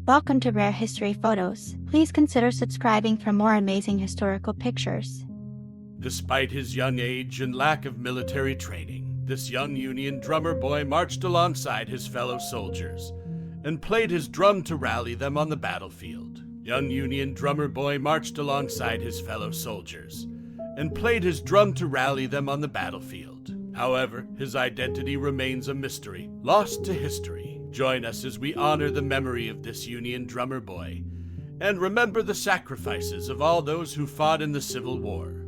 Welcome to Rare History Photos. Please consider subscribing for more amazing historical pictures. Despite his young age and lack of military training, this young Union drummer boy marched alongside his fellow soldiers and played his drum to rally them on the battlefield. Young Union drummer boy marched alongside his fellow soldiers and played his drum to rally them on the battlefield. However, his identity remains a mystery, lost to history. Join us as we honor the memory of this Union drummer boy and remember the sacrifices of all those who fought in the Civil War.